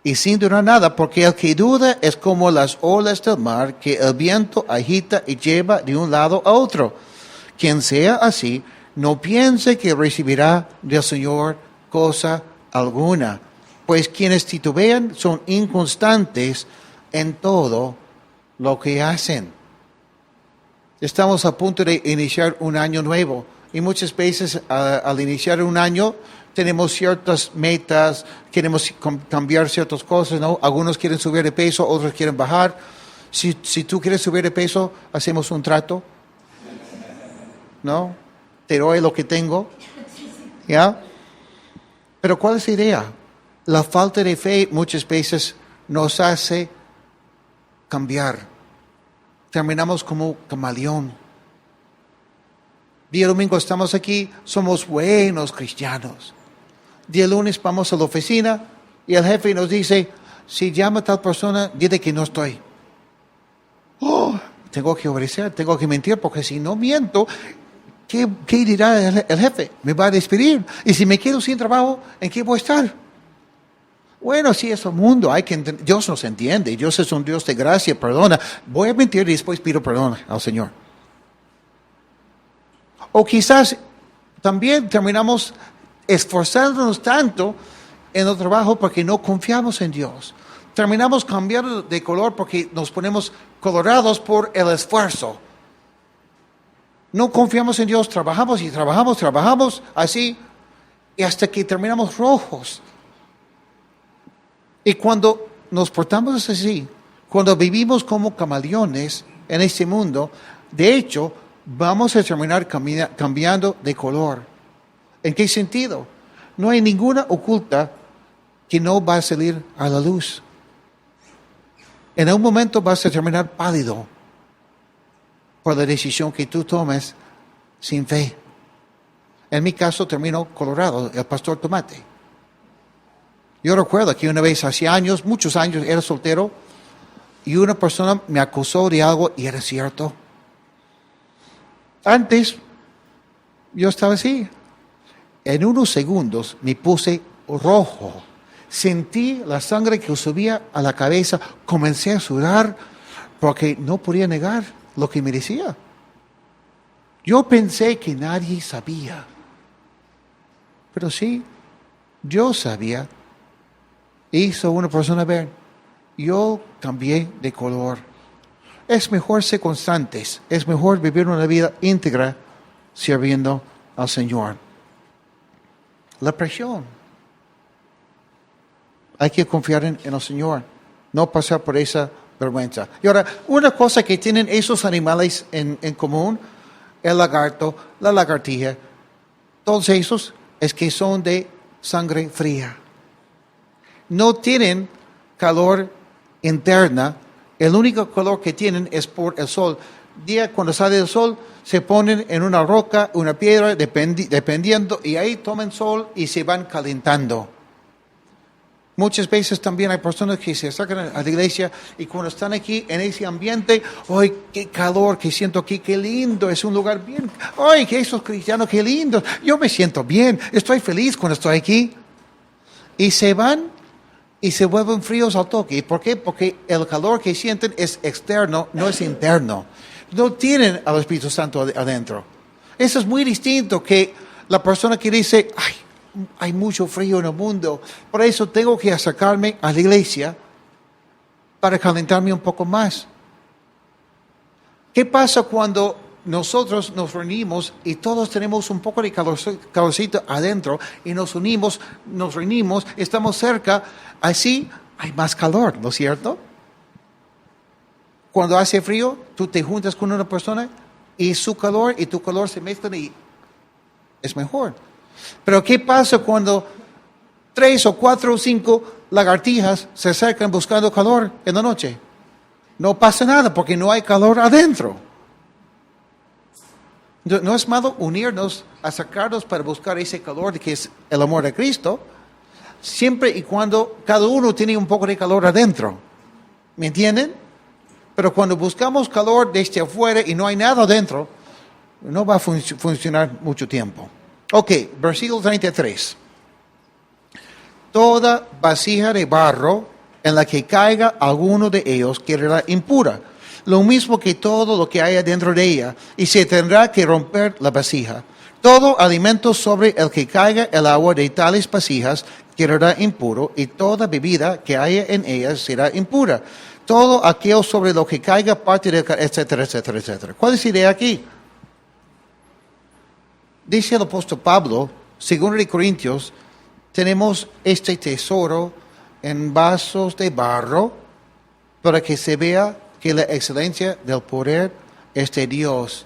Y sin dudar nada, porque el que duda es como las olas del mar que el viento agita y lleva de un lado a otro. Quien sea así, no piense que recibirá del Señor cosa alguna, pues quienes titubean son inconstantes en todo lo que hacen. Estamos a punto de iniciar un año nuevo y muchas veces al iniciar un año tenemos ciertas metas, queremos cambiar ciertas cosas, ¿no? Algunos quieren subir de peso, otros quieren bajar. Si tú quieres subir de peso, hacemos un trato, ¿no? Te doy lo que tengo, ¿ya? Pero ¿cuál es la idea? La falta de fe muchas veces nos hace cambiar. Terminamos como camaleón. Día domingo estamos aquí, somos buenos cristianos. Día lunes vamos a la oficina y el jefe nos dice, si llama a tal persona, dile que no estoy. Oh, tengo que obedecer, tengo que mentir, porque si no miento, ¿qué dirá el jefe? Me va a despedir. Y si me quedo sin trabajo, ¿en qué voy a estar? Bueno, sí, es el mundo, Dios nos entiende, Dios es un Dios de gracia, perdona. Voy a mentir y después pido perdón al Señor. O quizás también terminamos esforzándonos tanto en el trabajo porque no confiamos en Dios. terminamos cambiando de color porque nos ponemos colorados por el esfuerzo. No confiamos en Dios, trabajamos y trabajamos así, y hasta que terminamos rojos. Y cuando nos portamos así, cuando vivimos como camaleones en este mundo, de hecho, vamos a terminar cambiando de color. ¿En qué sentido? No hay ninguna oculta que no va a salir a la luz. En un momento vas a terminar pálido por la decisión que tú tomes sin fe. En mi caso terminó colorado, el pastor Tomate. Yo recuerdo que una vez hace años, muchos años, era soltero y una persona me acusó de algo y era cierto. Antes yo estaba así. En unos segundos me puse rojo. Sentí la sangre que subía a la cabeza. Comencé a sudar porque no podía negar lo que me decía. Yo pensé que nadie sabía. Pero sí, yo sabía. Hizo una persona ver. Yo cambié de color. Es mejor ser constantes. Es mejor vivir una vida íntegra sirviendo al Señor. La presión. Hay que confiar en el Señor. No pasar por esa vergüenza. Y ahora, una cosa que tienen esos animales en común, el lagarto, la lagartija, todos esos, es que son de sangre fría. No tienen calor interna. El único calor que tienen es por el sol. Día cuando sale el sol, se ponen en una roca, una piedra, dependiendo, y ahí toman sol y se van calentando. Muchas veces también hay personas que se acercan a la iglesia y cuando están aquí en ese ambiente, ¡ay, qué calor que siento aquí! ¡Qué lindo! Es un lugar bien. ¡Ay, que esos cristianos, qué lindos! Yo me siento bien, estoy feliz cuando estoy aquí. Y se van y se vuelven fríos al toque. ¿Por qué? Porque el calor que sienten es externo, no es interno. No tienen al Espíritu Santo adentro. Eso es muy distinto que la persona que dice, ¡ay! Hay mucho frío en el mundo, por eso tengo que acercarme a la iglesia para calentarme un poco más. ¿Qué pasa cuando nosotros nos reunimos y todos tenemos un poco de calorcito adentro y nos reunimos, estamos cerca, así hay más calor, ¿no es cierto? Cuando hace frío, tú te juntas con una persona y su calor y tu calor se mezclan y es mejor. Pero ¿qué pasa cuando 3 o 4 o 5 lagartijas se acercan buscando calor en la noche? No pasa nada porque no hay calor adentro. No es malo unirnos, acercarnos para buscar ese calor que es el amor de Cristo, siempre y cuando cada uno tiene un poco de calor adentro. ¿Me entienden? Pero cuando buscamos calor desde afuera y no hay nada adentro, no va a funcionar mucho tiempo. Ok, versículo 33. Toda vasija de barro en la que caiga alguno de ellos quedará impura, lo mismo que todo lo que haya dentro de ella, y se tendrá que romper la vasija. Todo alimento sobre el que caiga el agua de tales vasijas quedará impuro, y toda bebida que haya en ellas será impura. Todo aquello sobre lo que caiga parte de etcétera, etcétera, etcétera. ¿Cuál es la idea aquí? Dice el apóstol Pablo, 2 Corintios, tenemos este tesoro en vasos de barro para que se vea que la excelencia del poder es de Dios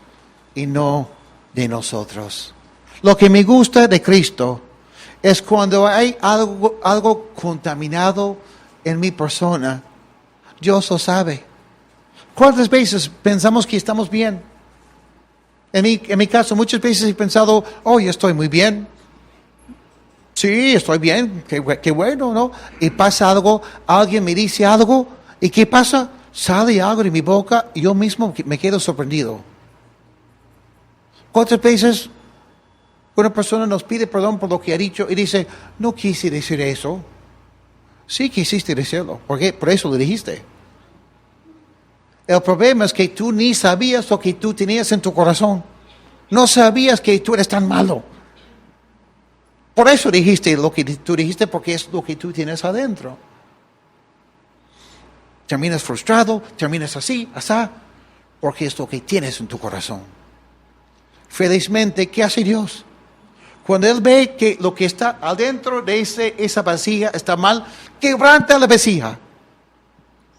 y no de nosotros. Lo que me gusta de Cristo es cuando hay algo contaminado en mi persona, Dios lo sabe. ¿Cuántas veces pensamos que estamos bien? En mi caso, muchas veces he pensado, oh, yo estoy muy bien. Sí, estoy bien, qué bueno, ¿no? Y pasa algo, alguien me dice algo, ¿y qué pasa? Sale algo de mi boca y yo mismo me quedo sorprendido. ¿Cuántas veces una persona nos pide perdón por lo que ha dicho y dice, no quise decir eso? Sí quisiste decirlo, porque por eso lo dijiste. El problema es que tú ni sabías lo que tú tenías en tu corazón. No sabías que tú eres tan malo. Por eso dijiste lo que tú dijiste, porque es lo que tú tienes adentro. terminas frustrado, terminas así, asá, porque es lo que tienes en tu corazón. Felizmente, ¿qué hace Dios? Cuando Él ve que lo que está adentro de esa vasija está mal, quebranta la vasija.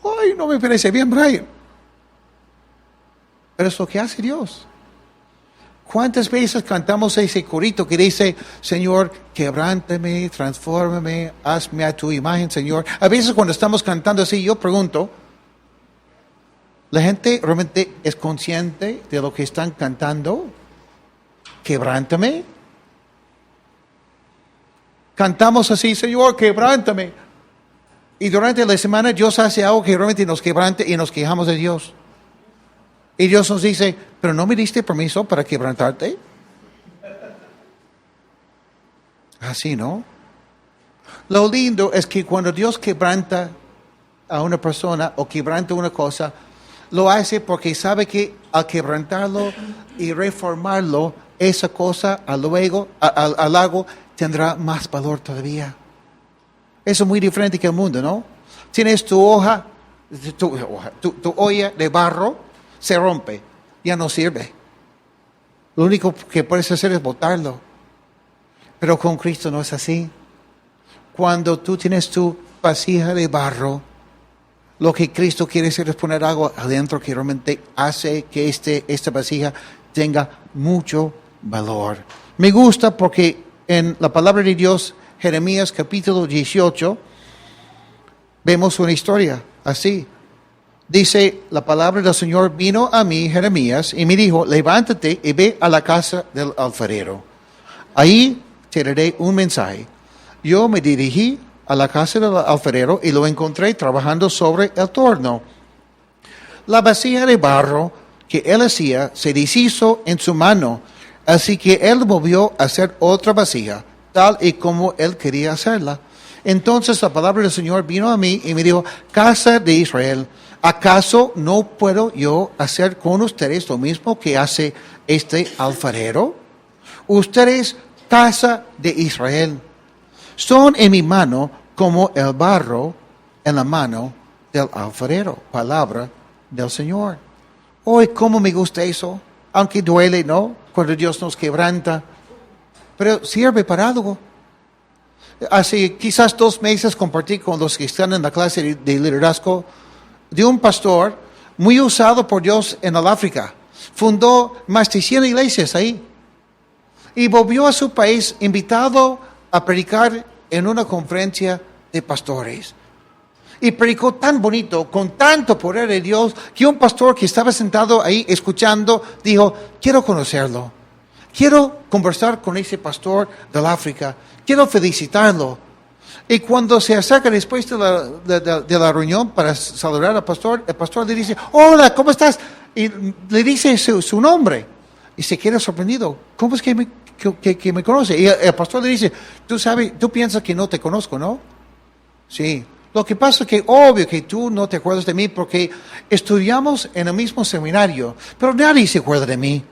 Ay, no me parece bien, Brian. Pero es lo que hace Dios. ¿Cuántas veces cantamos ese corito que dice, Señor, quebrántame, transfórmame, hazme a tu imagen, Señor? A veces cuando estamos cantando así, yo pregunto, ¿la gente realmente es consciente de lo que están cantando? Quebrántame. Cantamos así, Señor, quebrántame. Y durante la semana Dios hace algo que realmente nos quebrante y nos quejamos de Dios. Y Dios nos dice, pero no me diste permiso para quebrantarte. Así, ¿no? Lo lindo es que cuando Dios quebranta a una persona o quebranta una cosa, lo hace porque sabe que al quebrantarlo y reformarlo, esa cosa al largo tendrá más valor todavía. Eso es muy diferente que el mundo, ¿no? Tienes tu olla de barro, se rompe, ya no sirve. Lo único que puedes hacer es botarlo. Pero con Cristo no es así. Cuando tú tienes tu vasija de barro, lo que Cristo quiere hacer es poner algo adentro que realmente hace que esta vasija tenga mucho valor. Me gusta porque en la palabra de Dios, Jeremías capítulo 18, vemos una historia así. Dice, la palabra del Señor vino a mí, Jeremías, y me dijo, levántate y ve a la casa del alfarero. Ahí te daré un mensaje. Yo me dirigí a la casa del alfarero y lo encontré trabajando sobre el torno. La vasija de barro que él hacía se deshizo en su mano, así que él volvió a hacer otra vasija, tal y como él quería hacerla. Entonces la palabra del Señor vino a mí y me dijo, casa de Israel, ¿acaso no puedo yo hacer con ustedes lo mismo que hace este alfarero? Ustedes, casa de Israel, son en mi mano como el barro en la mano del alfarero. Palabra del Señor. Hoy, cómo me gusta eso, aunque duele, ¿no? Cuando Dios nos quebranta, pero sirve para algo. Hace quizás 2 meses compartí con los que están en la clase de liderazgo de un pastor muy usado por Dios en el África. Fundó más de 100 iglesias ahí. Y volvió a su país invitado a predicar en una conferencia de pastores. Y predicó tan bonito, con tanto poder de Dios, que un pastor que estaba sentado ahí escuchando, dijo, quiero conocerlo. Quiero conversar con ese pastor del África. Quiero felicitarlo. Y cuando se acerca después de la reunión para saludar al pastor, el pastor le dice, hola, ¿cómo estás? Y le dice su nombre. Y se queda sorprendido. ¿Cómo es que me conoce? Y el pastor le dice, tú piensas que no te conozco, ¿no? Sí. Lo que pasa es que obvio que tú no te acuerdas de mí porque estudiamos en el mismo seminario, pero nadie se acuerda de mí.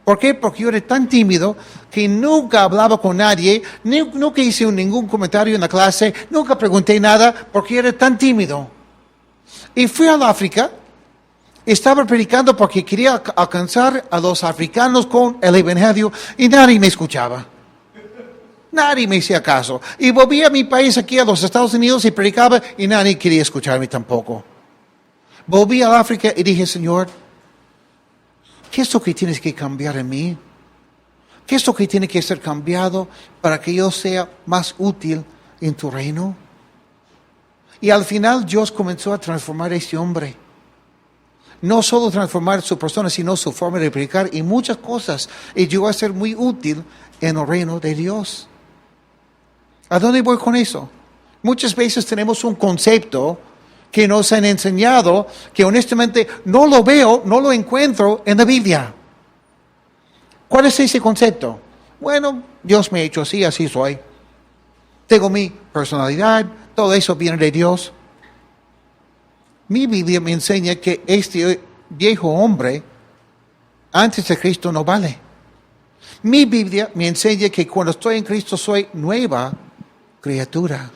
¿Por qué? Porque yo era tan tímido que nunca hablaba con nadie, nunca hice ningún comentario en la clase, nunca pregunté nada porque era tan tímido. Y fui al África, estaba predicando porque quería alcanzar a los africanos con el evangelio y nadie me escuchaba. Nadie me hacía caso. Y volví a mi país aquí a los Estados Unidos y predicaba y nadie quería escucharme tampoco. Volví al África y dije, Señor, ¿qué es lo que tienes que cambiar en mí? ¿Qué es lo que tiene que ser cambiado para que yo sea más útil en tu reino? Y al final Dios comenzó a transformar a este hombre. No solo transformar su persona, sino su forma de predicar y muchas cosas. Y llegó a ser muy útil en el reino de Dios. ¿A dónde voy con eso? Muchas veces tenemos un concepto que nos han enseñado que honestamente no lo veo, no lo encuentro en la Biblia. ¿Cuál es ese concepto? Bueno, Dios me ha hecho así, así soy. Tengo mi personalidad, todo eso viene de Dios. Mi Biblia me enseña que este viejo hombre antes de Cristo no vale. Mi Biblia me enseña que cuando estoy en Cristo soy nueva criatura.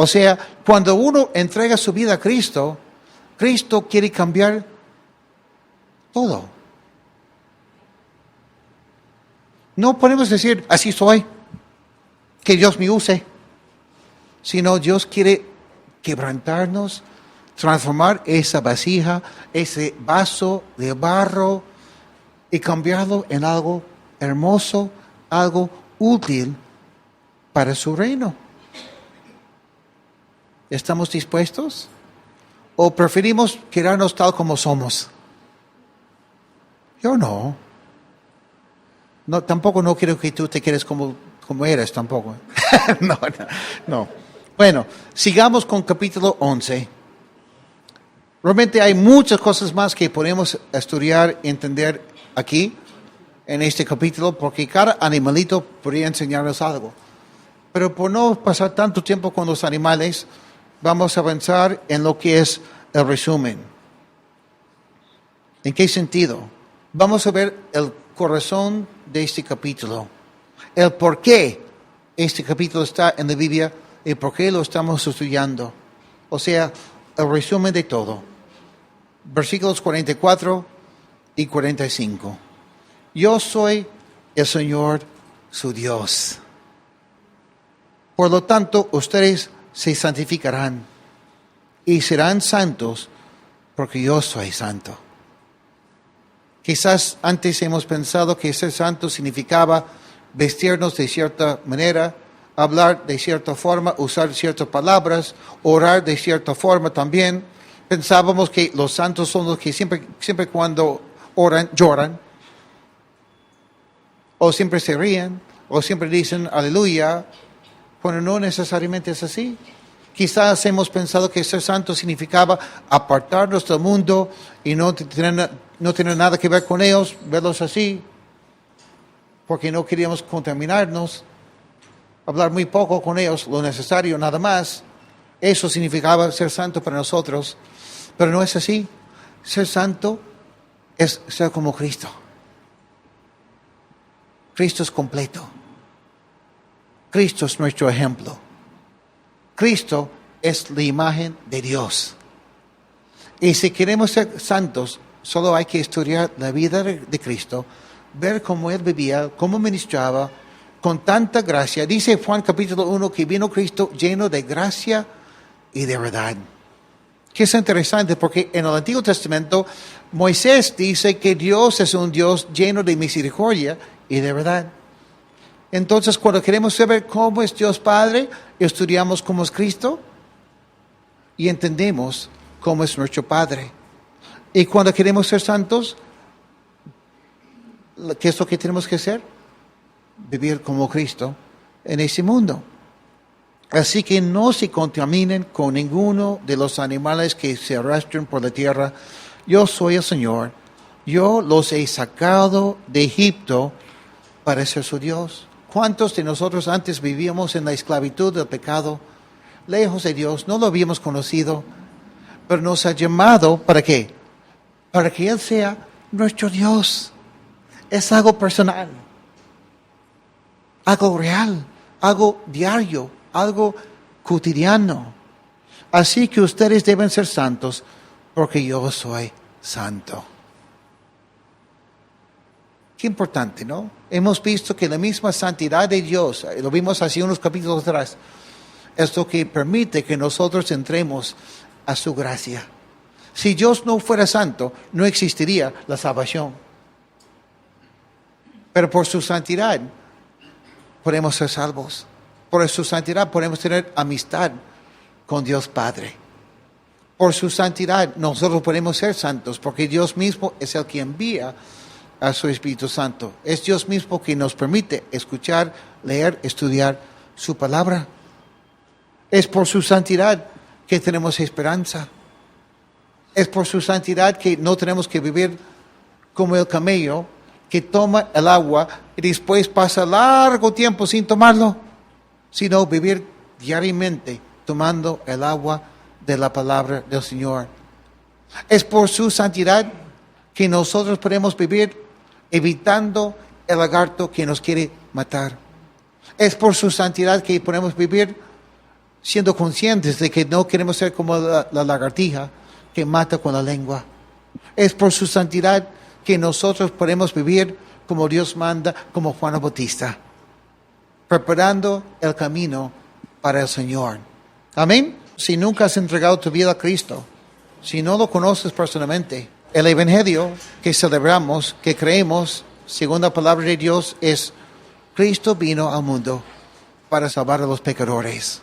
O sea, cuando uno entrega su vida a Cristo, Cristo quiere cambiar todo. No podemos decir, así soy, que Dios me use, sino Dios quiere quebrantarnos, transformar esa vasija, ese vaso de barro y cambiarlo en algo hermoso, algo útil para su reino. ¿Estamos dispuestos? ¿O preferimos quedarnos tal como somos? Yo no. No, tampoco no quiero que tú te quedes como eres, tampoco. no. Bueno, sigamos con capítulo 11. Realmente hay muchas cosas más que podemos estudiar y entender aquí, en este capítulo, porque cada animalito podría enseñarnos algo. Pero por no pasar tanto tiempo con los animales, vamos a avanzar en lo que es el resumen. ¿En qué sentido? Vamos a ver el corazón de este capítulo, el por qué este capítulo está en la Biblia y por qué lo estamos estudiando. O sea, el resumen de todo. Versículos 44 y 45. Yo soy el Señor su Dios. Por lo tanto, ustedes se santificarán y serán santos porque yo soy santo. Quizás antes hemos pensado que ser santo significaba vestirnos de cierta manera, hablar de cierta forma, usar ciertas palabras, orar de cierta forma también. Pensábamos que los santos son los que siempre cuando oran, lloran, o siempre se ríen, o siempre dicen aleluya, cuando no necesariamente es así. Quizás hemos pensado que ser santo significaba apartarnos del mundo y no tener nada que ver con ellos, verlos así, porque no queríamos contaminarnos, hablar muy poco con ellos, lo necesario nada más. Eso significaba ser santo para nosotros, pero no es así. Ser santo es ser como Cristo. Cristo es completo. Cristo es nuestro ejemplo. Cristo es la imagen de Dios. Y si queremos ser santos, solo hay que estudiar la vida de Cristo, ver cómo Él vivía, cómo ministraba, con tanta gracia. Dice Juan capítulo 1 que vino Cristo lleno de gracia y de verdad. Que es interesante porque en el Antiguo Testamento Moisés dice que Dios es un Dios lleno de misericordia y de verdad. Entonces, cuando queremos saber cómo es Dios Padre, estudiamos cómo es Cristo y entendemos cómo es nuestro Padre. Y cuando queremos ser santos, ¿qué es lo que tenemos que hacer? Vivir como Cristo en ese mundo. Así que no se contaminen con ninguno de los animales que se arrastran por la tierra. Yo soy el Señor. Yo los he sacado de Egipto para ser su Dios. ¿Cuántos de nosotros antes vivíamos en la esclavitud del pecado, lejos de Dios, no lo habíamos conocido, pero nos ha llamado, ¿para qué? Para que Él sea nuestro Dios. Es algo personal, algo real, algo diario, algo cotidiano. Así que ustedes deben ser santos, porque yo soy santo. Qué importante, ¿no? Hemos visto que la misma santidad de Dios, lo vimos hace unos capítulos atrás, es lo que permite que nosotros entremos a su gracia. Si Dios no fuera santo, no existiría la salvación. Pero por su santidad podemos ser salvos. Por su santidad podemos tener amistad con Dios Padre. Por su santidad nosotros podemos ser santos, porque Dios mismo es el que envía a su Espíritu Santo. Es Dios mismo que nos permite escuchar, leer, estudiar su palabra. Es por su santidad que tenemos esperanza. Es por su santidad que no tenemos que vivir como el camello que toma el agua y después pasa largo tiempo sin tomarlo, sino vivir diariamente tomando el agua de la palabra del Señor. Es por su santidad que nosotros podemos vivir evitando el lagarto que nos quiere matar. Es por su santidad que podemos vivir siendo conscientes de que no queremos ser como la lagartija que mata con la lengua. Es por su santidad que nosotros podemos vivir como Dios manda, como Juan el Bautista, preparando el camino para el Señor. Amén. Si nunca has entregado tu vida a Cristo, si no lo conoces personalmente, el Evangelio que celebramos, que creemos, según la palabra de Dios, es Cristo vino al mundo para salvar a los pecadores.